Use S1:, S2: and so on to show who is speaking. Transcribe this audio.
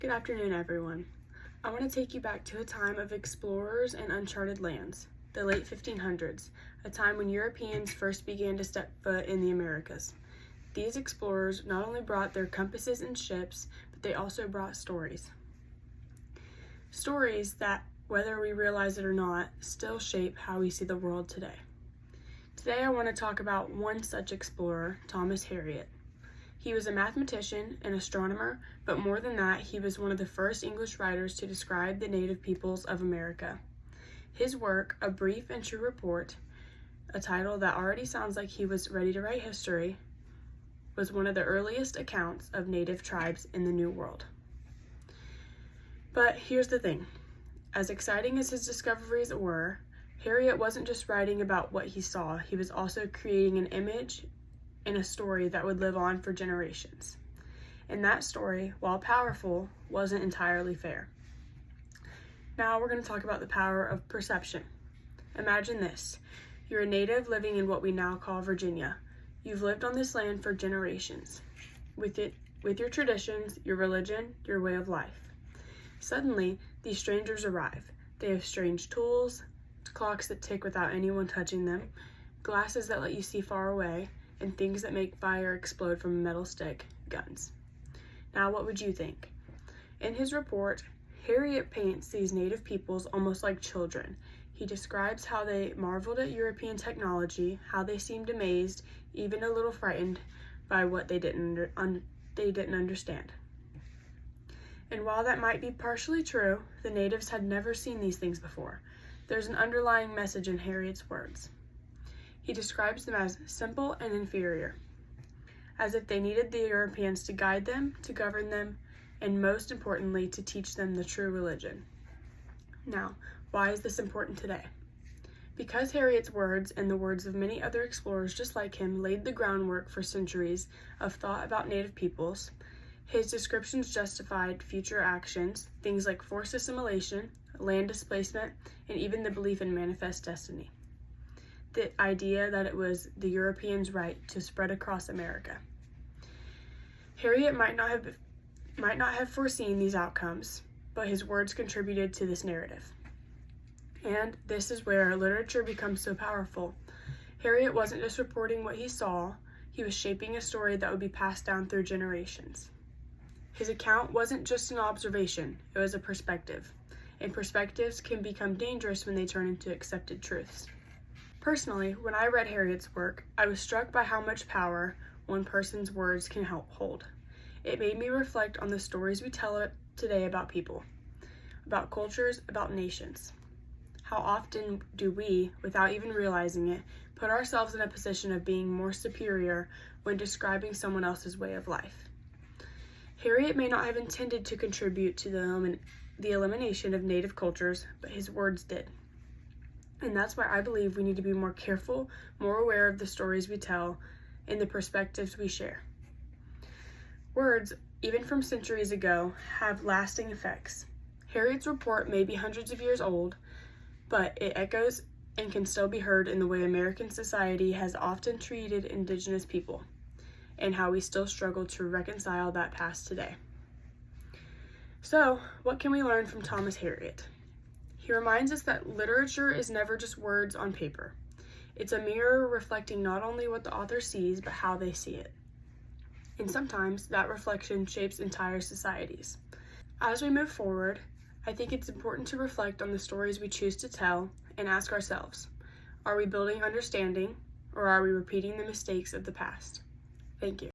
S1: Good afternoon, everyone. I want to take you back to a time of explorers and uncharted lands, the late 1500s, a time when Europeans first began to step foot in the Americas. These explorers not only brought their compasses and ships, but they also brought stories. Stories that, whether we realize it or not, still shape how we see the world today. Today I want to talk about one such explorer, Thomas Hariot. He was a mathematician, an astronomer, but more than that, he was one of the first English writers to describe the native peoples of America. His work, A Brief and True Report, a title that already sounds like he was ready to write history, was one of the earliest accounts of native tribes in the New World. But here's the thing. As exciting as his discoveries were, Hariot wasn't just writing about what he saw, he was also creating an image and a story that would live on for generations. And that story, while powerful, wasn't entirely fair. Now we're going to talk about the power of perception. Imagine this. You're a native living in what we now call Virginia. You've lived on this land for generations, with your traditions, your religion, your way of life. Suddenly, these strangers arrive. They have strange tools, clocks that tick without anyone touching them, glasses that let you see far away, and things that make fire explode from a metal stick, guns. Now, what would you think? In his report, Hariot paints these native peoples almost like children. He describes how they marveled at European technology, how they seemed amazed, even a little frightened by what they didn't understand. And while that might be partially true, the natives had never seen these things before. There's an underlying message in Hariot's words. He describes them as simple and inferior, as if they needed the Europeans to guide them, to govern them, and most importantly, to teach them the true religion. Now, why is this important today? Because Hariot's words and the words of many other explorers just like him laid the groundwork for centuries of thought about native peoples, his descriptions justified future actions, things like forced assimilation, land displacement, and even the belief in manifest destiny. The idea that it was the Europeans' right to spread across America. Hariot might not have foreseen these outcomes, but his words contributed to this narrative. And this is where literature becomes so powerful. Hariot wasn't just reporting what he saw, he was shaping a story that would be passed down through generations. His account wasn't just an observation, it was a perspective. And perspectives can become dangerous when they turn into accepted truths. Personally, when I read Hariot's work, I was struck by how much power one person's words can help hold. It made me reflect on the stories we tell today about people, about cultures, about nations. How often do we, without even realizing it, put ourselves in a position of being more superior when describing someone else's way of life? Hariot may not have intended to contribute to the elimination of native cultures, but his words did. And that's why I believe we need to be more careful, more aware of the stories we tell, and the perspectives we share. Words, even from centuries ago, have lasting effects. Hariot's report may be hundreds of years old, but it echoes and can still be heard in the way American society has often treated indigenous people, and how we still struggle to reconcile that past today. So, what can we learn from Thomas Hariot? He reminds us that literature is never just words on paper. It's a mirror reflecting not only what the author sees, but how they see it. And sometimes that reflection shapes entire societies. As we move forward, I think it's important to reflect on the stories we choose to tell and ask ourselves, are we building understanding or are we repeating the mistakes of the past? Thank you.